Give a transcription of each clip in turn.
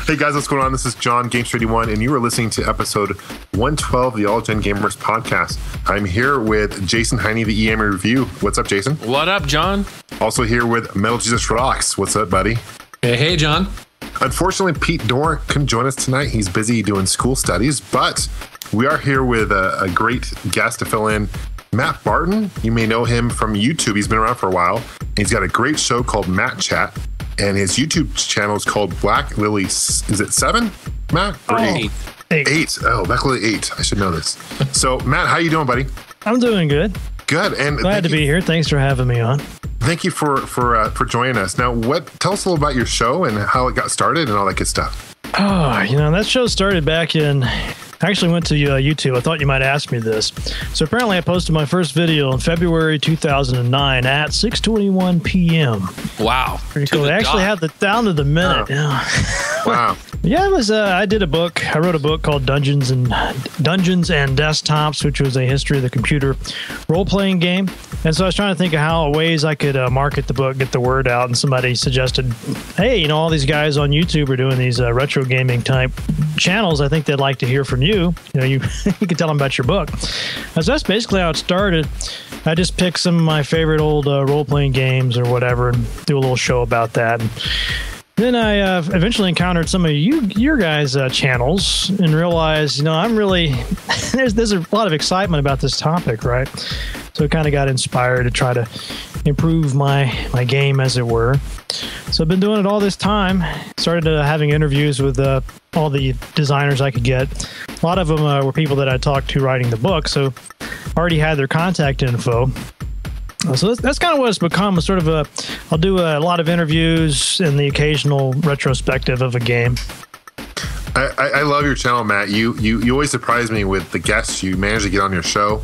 Hey guys, what's going on? This is John, Games31, and you are listening to episode 112 of the All Gen Gamers podcast. I'm here with Jason Heine, the EM Review. What's up, Jason? What up, John? Also here with Metal Jesus Rocks. What's up, buddy? Hey, John. Unfortunately, Pete Dorr couldn't join us tonight. He's busy doing school studies, but we are here with a great guest to fill in. Matt Barton, you may know him from YouTube. He's been around for a while. He's got a great show called Matt Chat, and his YouTube channel is called Black Lily. Is it 7, Matt? Or 8? 8. Oh, Black Lily 8. I should know this. So, Matt, how you doing, buddy? I'm doing good. Good, and glad to be here. Thanks for having me on. Thank you for joining us. Now, tell us a little about your show and how it got started and all that good stuff. Oh, that show started back in. I actually went to YouTube. I thought you might ask me this. So apparently I posted my first video in February 2009 at 6:21 p.m. Wow. Pretty cool. They actually had the down to the minute. Oh. Wow. Yeah, it was. I did a book. I wrote a book called Dungeons and Desktops, which was a history of the computer role-playing game. And so I was trying to think of how ways I could market the book, get the word out. And somebody suggested, hey, all these guys on YouTube are doing these retro gaming type channels. I think they'd like to hear from you. You can tell them about your book. So that's basically how it started. I just picked some of my favorite old role-playing games or whatever and do a little show about that. And then I eventually encountered some of your guys' channels and realized, I'm really there's a lot of excitement about this topic, right? So I kind of got inspired to try to improve my game, as it were. So I've been doing it all this time. Started having interviews with all the designers I could get. A lot of them were people that I talked to writing the book, so already had their contact info. So that's kind of what it's become. I'll do a lot of interviews and the occasional retrospective of a game. I love your channel, Matt. You always surprise me with the guests you manage to get on your show.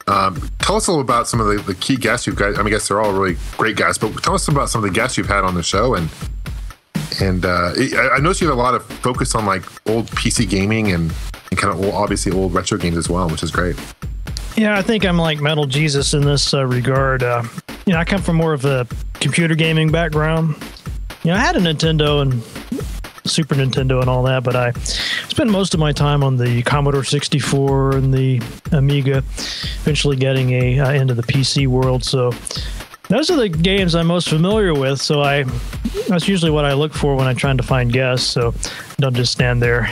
Tell us a little about some of the key guests you've got. I guess they're all really great guys, but tell us about some of the guests you've had on the show. And I noticed you have a lot of focus on like old PC gaming and kind of obviously old retro games as well, which is great. Yeah, I think I'm like Metal Jesus in this regard. I come from more of a computer gaming background. I had a Nintendo and Super Nintendo and all that, but I spent most of my time on the Commodore 64 and the Amiga, eventually getting into the PC world. So those are the games I'm most familiar with. So that's usually what I look for when I'm trying to find guests. So I don't just stand there.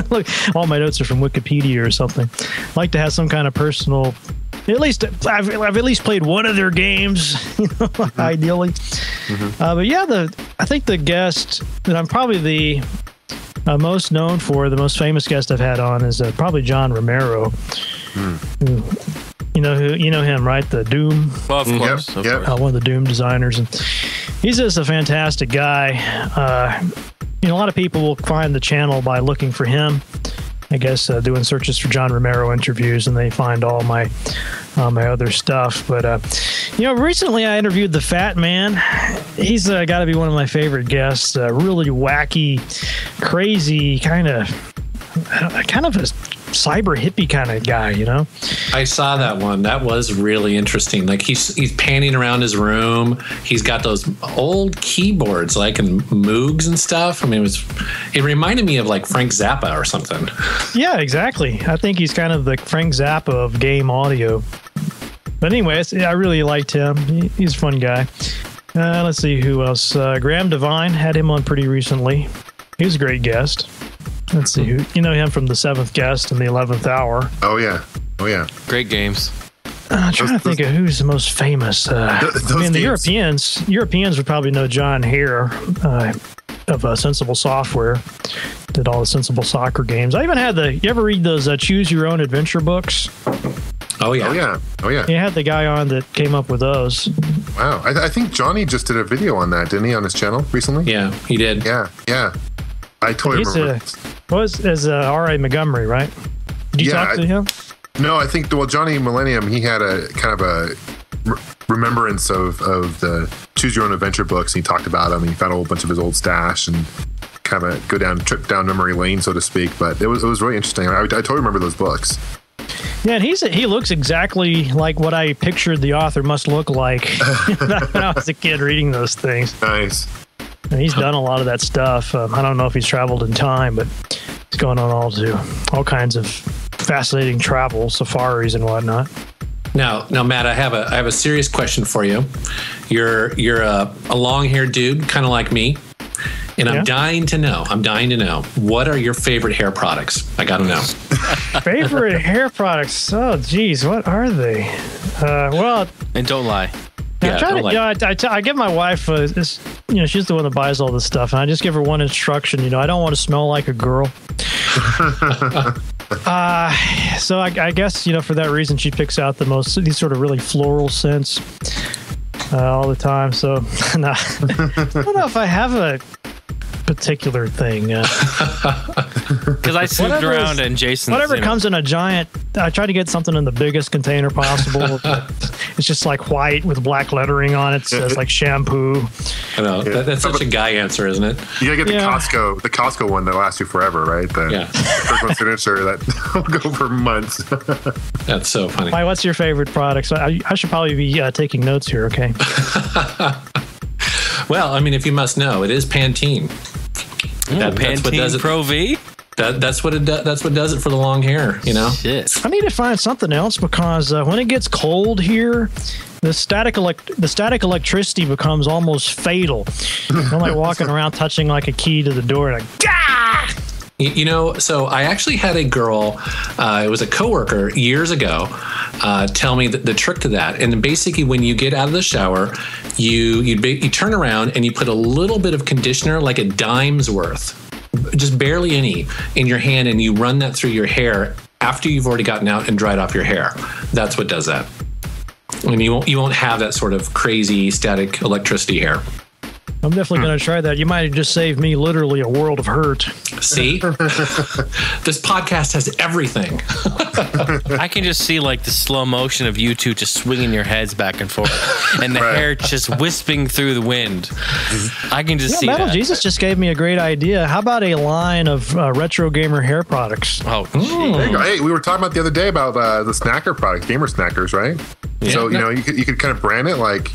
Look, all my notes are from Wikipedia or something. I like to have some kind of personal. At least I've at least played one of their games, ideally. Mm-hmm. But yeah, I think the guest that I'm probably the most known for, the most famous guest I've had on is probably John Romero. You know him, right? The Doom. Well, of course. Yep. One of the Doom designers, and he's just a fantastic guy. A lot of people will find the channel by looking for him. I guess doing searches for John Romero interviews, and they find all my other stuff. But recently I interviewed the Fat Man. He's got to be one of my favorite guests. Really wacky, crazy, kind of a cyber hippie kind of guy. I saw that one. That was really interesting. Like he's panning around his room. He's got those old keyboards, like in Moogs and stuff. I mean, it reminded me of like Frank Zappa or something. Yeah, exactly. I think he's kind of the Frank Zappa of game audio. But anyways, I really liked him. He's a fun guy. Let's see who else. Graham Devine, had him on pretty recently. He was a great guest. Let's see who you know him from The Seventh Guest and The 11th Hour. Oh yeah. Great games. I'm trying to think of who's the most famous. The Europeans would probably know John Hare of Sensible Software. Did all the Sensible Soccer games. I even had you ever read those Choose Your Own Adventure books? Oh yeah. You had the guy on that came up with those. Wow. I think Johnny just did a video on that, didn't he, on his channel recently? Yeah, he did. Yeah. I totally remember. Was R.A. Montgomery, right? Did you talk to him? No, I think, Johnny Millennium, he had a kind of a remembrance of the Choose Your Own Adventure books. He talked about them. He found a whole bunch of his old stash and kind of trip down memory lane, so to speak. But it was really interesting. I totally remember those books. Yeah, and he looks exactly like what I pictured the author must look like when I was a kid reading those things. Nice. And he's done a lot of that stuff. I don't know if he's traveled in time, but he's going on all kinds of fascinating travel, safaris and whatnot. Now, Matt, I have a serious question for you. You're a long-haired dude, kind of like me, and I'm dying to know. What are your favorite hair products? I got to know. Favorite hair products? Oh, geez, what are they? Well, and don't lie. I give my wife this. She's the one that buys all this stuff, and I just give her one instruction. I don't want to smell like a girl. So I guess for that reason she picks out these sort of really floral scents all the time. So I don't know if I have a particular thing. Because I snooped around and Jason. Whatever comes in a giant. I try to get something in the biggest container possible. It's just like white with black lettering on it. So it's like shampoo. I know that's such a guy answer, isn't it? You gotta get the Costco one that lasts you forever, right? The Kirkland Signature that will go for months. That's so funny. Mike, what's your favorite product? So I should probably be taking notes here. Okay. Well, I mean, if you must know, it is Pantene. Pantene Pro V. That's what it does. That's what does it for the long hair. Shit. I need to find something else because when it gets cold here, the static electricity becomes almost fatal. I'm like walking around touching like a key to the door, like gah! So I actually had a girl, it was a coworker years ago, tell me the trick to that. And basically, when you get out of the shower, you turn around and you put a little bit of conditioner, like a dime's worth, just barely any, in your hand, and you run that through your hair after you've already gotten out and dried off your hair. That's what does that. And you won't have that sort of crazy static electricity hair. I'm definitely going to try that. You might have just saved me literally a world of hurt. See? This podcast has everything. I can just see like the slow motion of you two just swinging your heads back and forth and the hair just wisping through the wind. I can just see Metal that. Jesus just gave me a great idea. How about a line of retro gamer hair products? Oh, there you go. Hey, we were talking about the other day about the snacker product, gamer snackers, right? Yeah. So, you could kind of brand it like,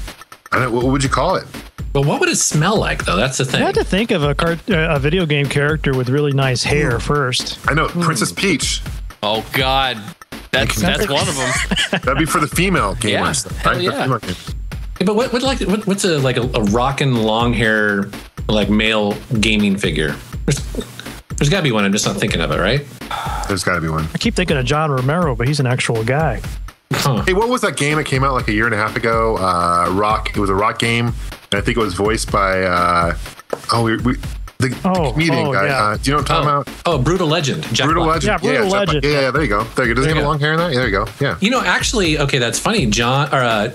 I don't know, what would you call it? But what would it smell like, though? That's the thing. I had to think of a video game character with really nice hair first. I know, Princess Peach. Oh God, that's one of them. That'd be for the female gamers. Yeah. Right? Yeah, but what's a rockin' long hair like male gaming figure? There's got to be one. I'm just not thinking of it, right? There's got to be one. I keep thinking of John Romero, but he's an actual guy. Huh. Hey, what was that game that came out like a year and a half ago? Rock. It was a rock game, and I think it was voiced by the comedian guy. Yeah. Do you know what I'm talking about? Oh, Brutal Legend. Brutal Legend. Yeah, Brutal Legend. Yeah, there you go. Does he have a long hair in that? Yeah, there you go. Yeah. Actually, okay, that's funny. Jack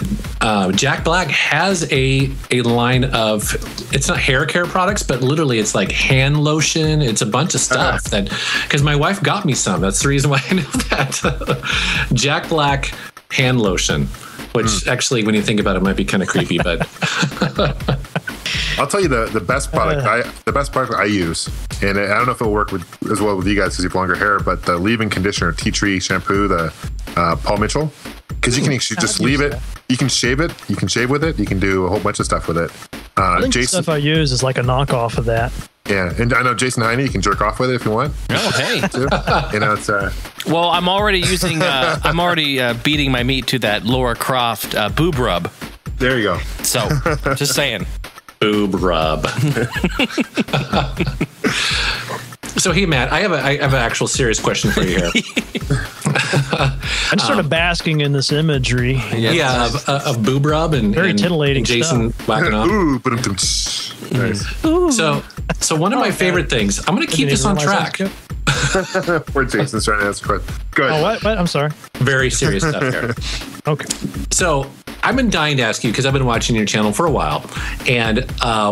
Black has a line of, it's not hair care products, but literally it's like hand lotion. It's a bunch of stuff because my wife got me some. That's the reason why I know that. Jack Black hand lotion, which actually, when you think about it, might be kind of creepy, but. I'll tell you the best product I use, and I don't know if it'll work as well with you guys because you have longer hair, but the leave-in conditioner, tea tree shampoo, the Paul Mitchell, because you can actually just leave it. You can shave it. You can shave with it. You can do a whole bunch of stuff with it. I think the stuff I use is like a knockoff of that. Yeah, and I know Jason Heine, you can jerk off with it if you want. Oh, hey. It's well, I'm already using. I'm already beating my meat to that Laura Croft boob rub. There you go. So, just saying. Boob rub. So, hey, Matt, I have an actual serious question for you here. I'm sort of basking in this imagery. Of boob rub and very titillating and Jason whacking off. Ooh, nice. So one of my favorite things. I'm going to keep this on track. Where Jason's trying to ask a question. Go ahead. Oh, what? I'm sorry. Very serious stuff here. Okay. So I've been dying to ask you because I've been watching your channel for a while, and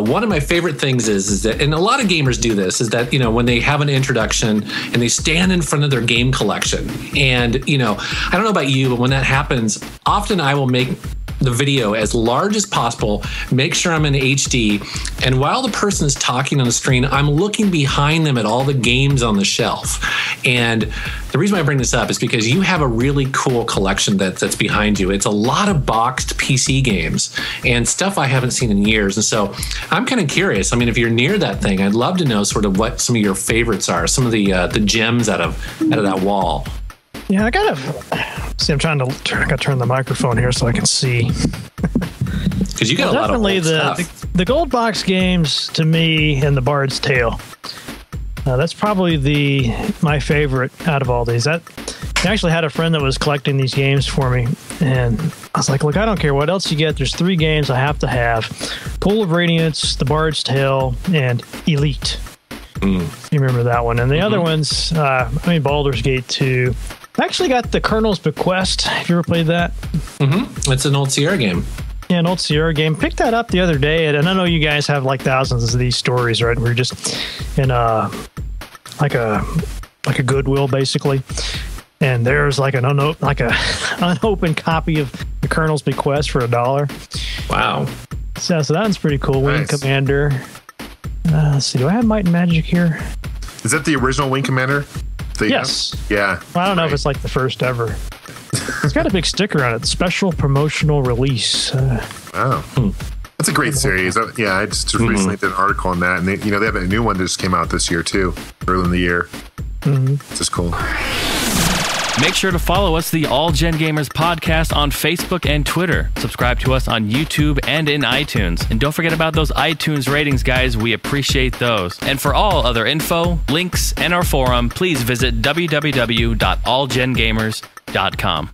one of my favorite things is that, and a lot of gamers do this, is that when they have an introduction and they stand in front of their game collection, and I don't know about you, but when that happens, often I will make the video as large as possible, make sure I'm in HD, and while the person is talking on the screen, I'm looking behind them at all the games on the shelf. And the reason why I bring this up is because you have a really cool collection that's behind you. It's a lot of boxed PC games and stuff I haven't seen in years. And so I'm kind of curious. I mean, if you're near that thing, I'd love to know sort of what some of your favorites are, some of the gems out of that wall. Yeah, I gotta see. I'm trying to turn the microphone here so I can see. Because you got a lot of old stuff. The gold box games to me and the Bard's Tale. That's probably my favorite out of all these. I actually had a friend that was collecting these games for me, and I was like, look, I don't care what else you get. There's 3 games I have to have: Pool of Radiance, The Bard's Tale, and Elite. You remember that one? And the other ones, Baldur's Gate 2. I actually got the Colonel's Bequest. Have you ever played that? It's an old Sierra game. Yeah, an old Sierra game. Picked that up the other day, and I know you guys have like thousands of these stories, right? We're just in like a Goodwill basically, and there's like an unopened copy of the Colonel's Bequest for $1. Wow. So that one's pretty cool. Nice. Wing Commander. Let's see. Do I have Might and Magic here? Is that the original Wing Commander? Yes. Yeah. Well, I don't know if it's like the first ever. It's got a big sticker on it. Special promotional release. Wow. That's a great series. Yeah, I just recently did an article on that, and they have a new one that just came out this year too, early in the year. It's just cool. Make sure to follow us, the All Gen Gamers podcast, on Facebook and Twitter. Subscribe to us on YouTube and in iTunes. And don't forget about those iTunes ratings, guys. We appreciate those. And for all other info, links, and our forum, please visit www.allgengamers.com.